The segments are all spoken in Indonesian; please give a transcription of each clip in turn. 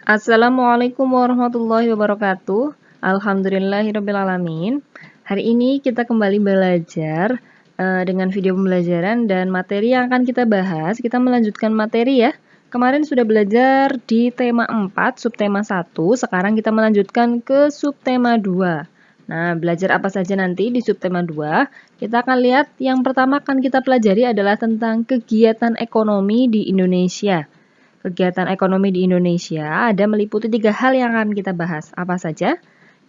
Assalamualaikum warahmatullahi wabarakatuh. Alhamdulillahirrabbilalamin. Hari ini kita kembali belajar dengan video pembelajaran dan materi yang akan kita bahas. Kita melanjutkan materi ya. Kemarin sudah belajar di tema 4, subtema 1. Sekarang kita melanjutkan ke subtema 2. Nah, belajar apa saja nanti di subtema 2? Kita akan lihat yang pertama akan kita pelajari adalah tentang kegiatan ekonomi di Indonesia. Kegiatan ekonomi di Indonesia ada meliputi 3 hal yang akan kita bahas. Apa saja?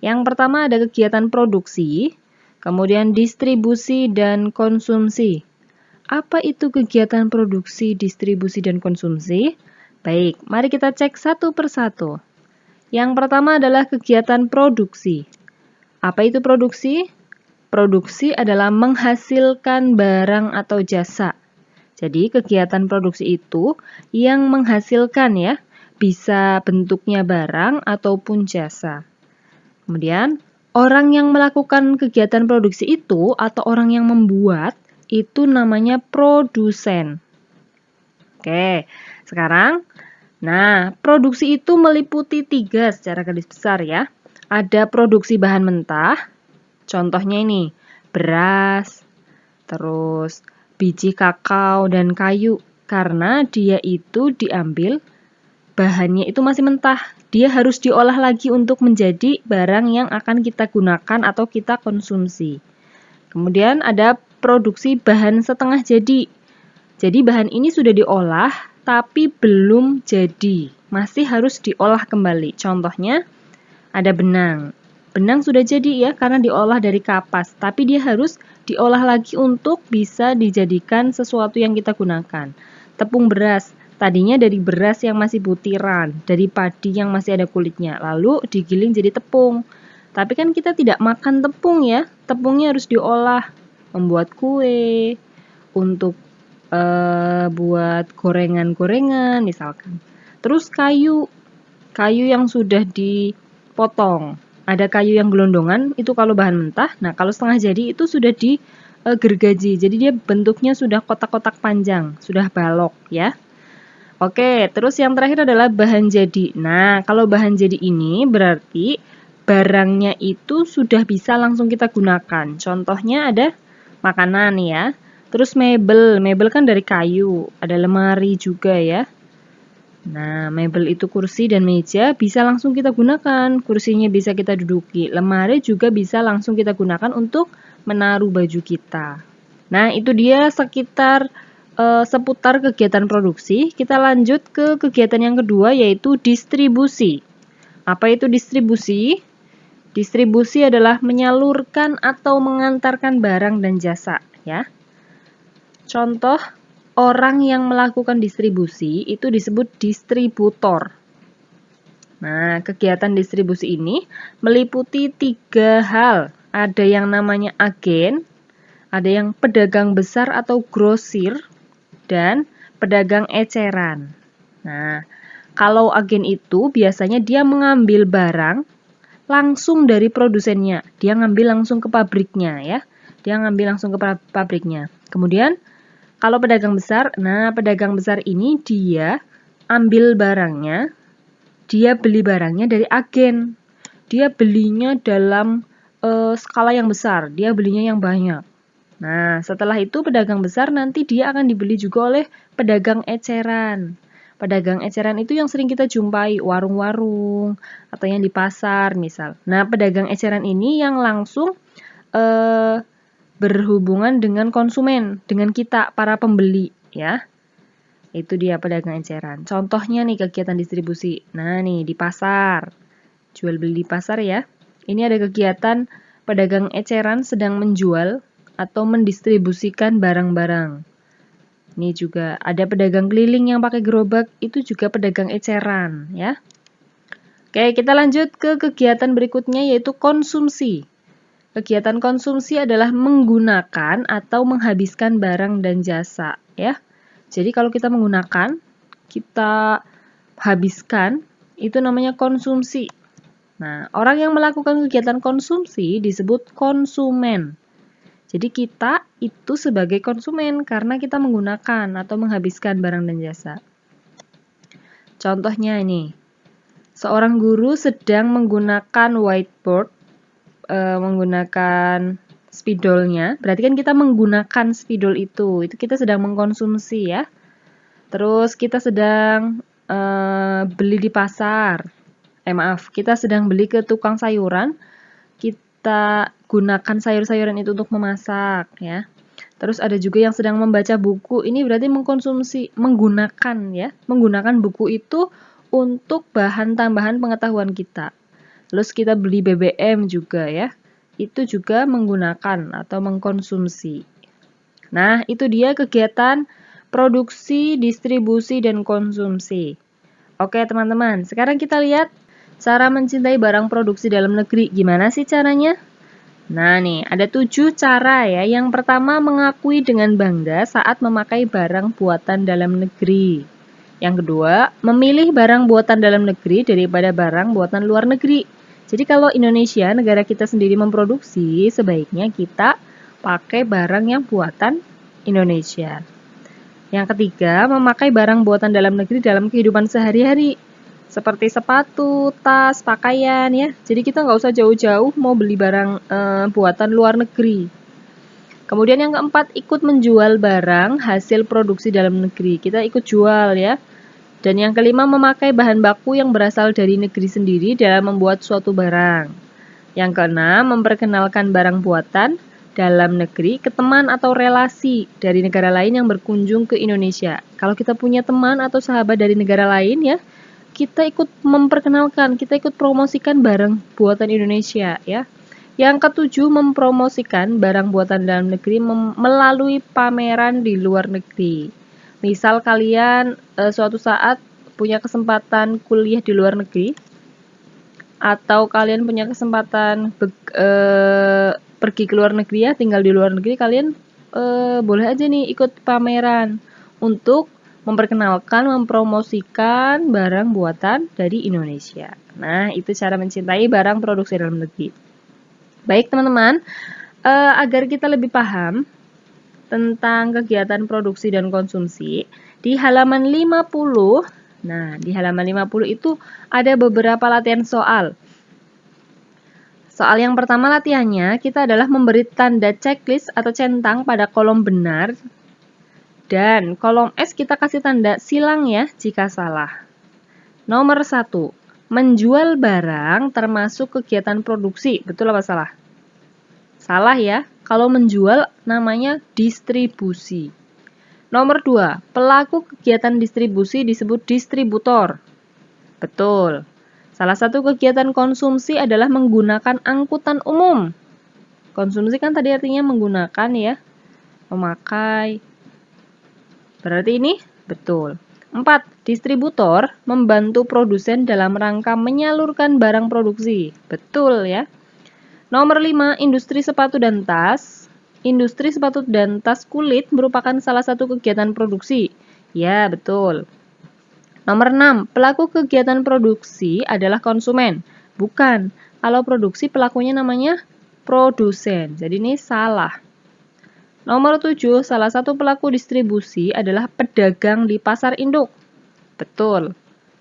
Yang pertama ada kegiatan produksi, kemudian distribusi dan konsumsi. Apa itu kegiatan produksi, distribusi, dan konsumsi? Baik, mari kita cek satu persatu. Yang pertama adalah kegiatan produksi. Apa itu produksi? Produksi adalah menghasilkan barang atau jasa. Jadi kegiatan produksi itu yang menghasilkan ya, bisa bentuknya barang ataupun jasa. Kemudian orang yang melakukan kegiatan produksi itu atau orang yang membuat itu namanya produsen. Oke, sekarang produksi itu meliputi 3 secara garis besar ya. Ada produksi bahan mentah, contohnya ini beras, terus biji kakao dan kayu, karena dia itu diambil bahannya itu masih mentah. Dia harus diolah lagi untuk menjadi barang yang akan kita gunakan atau kita konsumsi. Kemudian ada produksi bahan setengah jadi. Jadi bahan ini sudah diolah tapi belum jadi, masih harus diolah kembali. Contohnya ada benang. Benang sudah jadi ya karena diolah dari kapas, tapi dia harus diolah lagi untuk bisa dijadikan sesuatu yang kita gunakan. Tepung beras, tadinya dari beras yang masih butiran, dari padi yang masih ada kulitnya, lalu digiling jadi tepung. Tapi kan kita tidak makan tepung ya, tepungnya harus diolah, membuat kue, untuk buat gorengan-gorengan misalkan. Terus kayu yang sudah dipotong. Ada kayu yang gelondongan, itu kalau bahan mentah. Nah, kalau setengah jadi itu sudah digergaji. Jadi dia bentuknya sudah kotak-kotak panjang, sudah balok ya. Oke, terus yang terakhir adalah bahan jadi. Nah, kalau bahan jadi ini berarti barangnya itu sudah bisa langsung kita gunakan. Contohnya ada makanan ya. Terus mebel kan dari kayu. Ada lemari juga ya. Nah, mebel itu kursi dan meja bisa langsung kita gunakan. Kursinya bisa kita duduki. Lemari juga bisa langsung kita gunakan untuk menaruh baju kita. Nah, itu dia seputar kegiatan produksi. Kita lanjut ke kegiatan yang kedua yaitu distribusi. Apa itu distribusi? Distribusi adalah menyalurkan atau mengantarkan barang dan jasa, ya. Contoh orang yang melakukan distribusi itu disebut distributor. Nah, kegiatan distribusi ini meliputi 3 hal. Ada yang namanya agen, ada yang pedagang besar atau grosir, dan pedagang eceran. Nah, kalau agen itu biasanya dia mengambil barang langsung dari produsennya. Dia ngambil langsung ke pabriknya ya. Dia ngambil langsung ke pabriknya. Kemudian kalau pedagang besar, pedagang besar ini dia ambil barangnya, dia beli barangnya dari agen. Dia belinya dalam skala yang besar, dia belinya yang banyak. Nah, setelah itu pedagang besar nanti dia akan dibeli juga oleh pedagang eceran. Pedagang eceran itu yang sering kita jumpai, warung-warung, atau yang di pasar misal. Nah, pedagang eceran ini yang langsung berhubungan dengan konsumen, dengan kita, para pembeli, ya. Itu dia pedagang eceran. Contohnya nih kegiatan distribusi. Nah nih di pasar, jual beli di pasar ya. Ini ada kegiatan pedagang eceran sedang menjual atau mendistribusikan barang-barang. Ini juga ada pedagang keliling yang pakai gerobak, itu juga pedagang eceran ya. Oke, kita lanjut ke kegiatan berikutnya yaitu konsumsi. Kegiatan konsumsi adalah menggunakan atau menghabiskan barang dan jasa, ya. Jadi kalau kita menggunakan, kita habiskan, itu namanya konsumsi. Nah, orang yang melakukan kegiatan konsumsi disebut konsumen. Jadi kita itu sebagai konsumen karena kita menggunakan atau menghabiskan barang dan jasa. Contohnya ini, Seorang guru sedang menggunakan whiteboard, menggunakan spidolnya. Berarti kan kita menggunakan spidol itu kita sedang mengkonsumsi ya. Terus kita sedang beli di pasar. Kita sedang beli ke tukang sayuran. Kita gunakan sayur-sayuran itu untuk memasak ya. Terus ada juga yang sedang membaca buku. Ini berarti menggunakan ya. Menggunakan buku itu untuk bahan tambahan pengetahuan kita. Terus kita beli BBM juga ya. Itu juga menggunakan atau mengkonsumsi. Nah, itu dia kegiatan produksi, distribusi, dan konsumsi. Oke teman-teman, sekarang kita lihat cara mencintai barang produksi dalam negeri. Gimana sih caranya? Nah nih, ada 7 cara ya. Yang pertama, mengakui dengan bangga saat memakai barang buatan dalam negeri. Yang kedua, memilih barang buatan dalam negeri daripada barang buatan luar negeri. Jadi kalau Indonesia, negara kita sendiri memproduksi, sebaiknya kita pakai barang yang buatan Indonesia. Yang ketiga, memakai barang buatan dalam negeri dalam kehidupan sehari-hari. Seperti sepatu, tas, pakaian ya. Jadi kita nggak usah jauh-jauh mau beli barang buatan luar negeri. Kemudian yang keempat, ikut menjual barang hasil produksi dalam negeri. Kita ikut jual ya. Dan yang kelima, memakai bahan baku yang berasal dari negeri sendiri dalam membuat suatu barang. Yang keenam, memperkenalkan barang buatan dalam negeri ke teman atau relasi dari negara lain yang berkunjung ke Indonesia. Kalau kita punya teman atau sahabat dari negara lain ya, kita ikut memperkenalkan, kita ikut promosikan barang buatan Indonesia ya. Yang ketujuh, mempromosikan barang buatan dalam negeri melalui pameran di luar negeri. Misal kalian suatu saat punya kesempatan kuliah di luar negeri, atau kalian punya kesempatan pergi ke luar negeri ya, tinggal di luar negeri, kalian boleh aja nih ikut pameran untuk memperkenalkan, mempromosikan barang buatan dari Indonesia. Nah, itu cara mencintai barang produksi dalam negeri. Baik teman-teman, agar kita lebih paham tentang kegiatan produksi dan konsumsi, di halaman 50, nah di halaman 50 itu ada beberapa latihan soal. Soal yang pertama latihannya, kita adalah memberi tanda checklist atau centang pada kolom benar, dan kolom S kita kasih tanda silang ya jika salah. Nomor 1, menjual barang termasuk kegiatan produksi, betul apa salah? Salah ya, kalau menjual namanya distribusi. Nomor 2, pelaku kegiatan distribusi disebut distributor. Betul. Salah satu kegiatan konsumsi adalah menggunakan angkutan umum. Konsumsi kan tadi artinya menggunakan ya, memakai. Berarti ini betul. 4, distributor membantu produsen dalam rangka menyalurkan barang produksi. Betul ya. Nomor 5, industri sepatu dan tas. Industri sepatu dan tas kulit merupakan salah satu kegiatan produksi. Ya, betul. Nomor 6, pelaku kegiatan produksi adalah konsumen. Bukan. Kalau produksi pelakunya namanya produsen. Jadi ini salah. Nomor 7, salah satu pelaku distribusi adalah pedagang di pasar induk. Betul.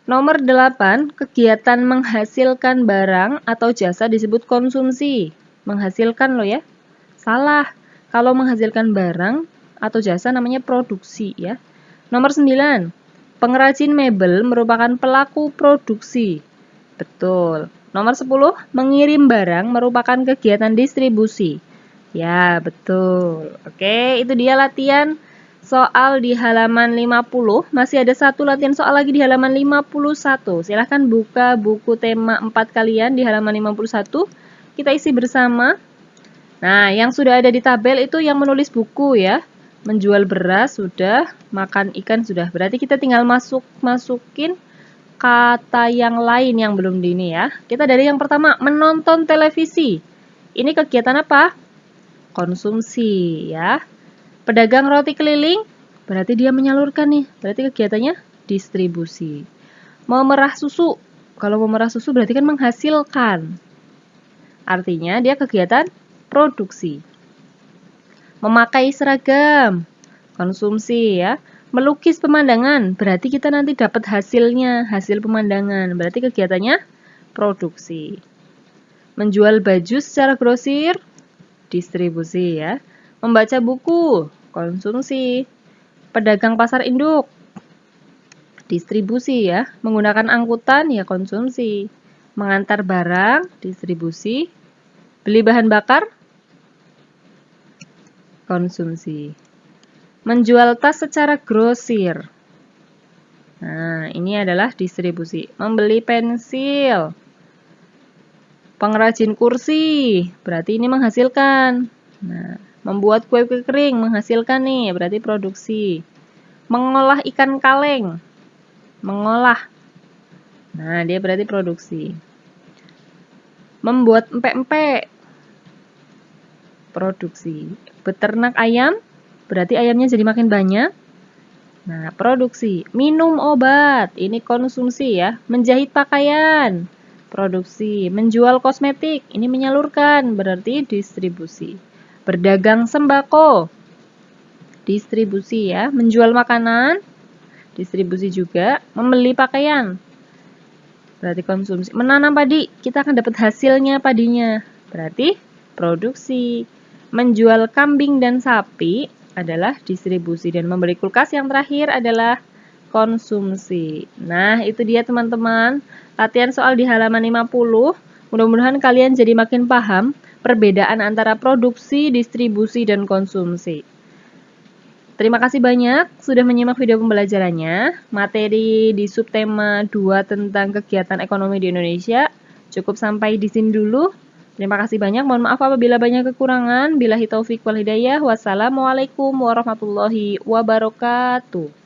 Nomor 8, kegiatan menghasilkan barang atau jasa disebut konsumsi. Menghasilkan loh ya. Salah. Kalau menghasilkan barang atau jasa namanya produksi ya. Nomor 9, pengrajin mebel merupakan pelaku produksi. Betul. Nomor 10, mengirim barang merupakan kegiatan distribusi. Ya, betul. Oke, itu dia latihan soal di halaman 50. Masih ada satu latihan soal lagi di halaman 51. Silahkan buka buku tema 4 kalian di halaman 51. Kita isi bersama. Nah, yang sudah ada di tabel itu yang menulis buku ya. Menjual beras sudah, makan ikan sudah. Berarti kita tinggal masukin kata yang lain yang belum di ini ya. Kita dari yang pertama, menonton televisi. Ini kegiatan apa? Konsumsi ya. Pedagang roti keliling, berarti dia menyalurkan nih. Berarti kegiatannya distribusi. Memerah susu. Kalau memerah susu berarti kan menghasilkan. Artinya dia kegiatan produksi. Memakai seragam, konsumsi ya. Melukis pemandangan, berarti kita nanti dapat hasilnya, hasil pemandangan. Berarti kegiatannya produksi. Menjual baju secara grosir, distribusi ya. Membaca buku, konsumsi. Pedagang pasar induk, distribusi ya. Menggunakan angkutan, ya konsumsi. Mengantar barang, distribusi. Beli bahan bakar, konsumsi. Menjual tas secara grosir. Nah, ini adalah distribusi. Membeli pensil. Pengrajin kursi, berarti ini menghasilkan. Nah, membuat kue-kue kering, menghasilkan nih, berarti produksi. Mengolah ikan kaleng. Mengolah. Nah, dia berarti produksi. Membuat empek-empek. Produksi. Beternak ayam, berarti ayamnya jadi makin banyak. Nah, produksi. Minum obat, ini konsumsi ya. Menjahit pakaian, produksi. Menjual kosmetik, ini menyalurkan, berarti distribusi. Berdagang sembako, distribusi ya. Menjual makanan, distribusi juga. Membeli pakaian, berarti konsumsi. Menanam padi, kita akan dapat hasilnya padinya, berarti produksi. Menjual kambing dan sapi adalah distribusi, dan membeli kulkas yang terakhir adalah konsumsi. Nah, itu dia teman-teman, latihan soal di halaman 50. Mudah-mudahan kalian jadi makin paham perbedaan antara produksi, distribusi, dan konsumsi. Terima kasih banyak sudah menyimak video pembelajarannya. Materi di subtema 2 tentang kegiatan ekonomi di Indonesia cukup sampai di sini dulu. Terima kasih banyak. Mohon maaf apabila banyak kekurangan. Billahi taufik wal hidayah. Wassalamualaikum warahmatullahi wabarakatuh.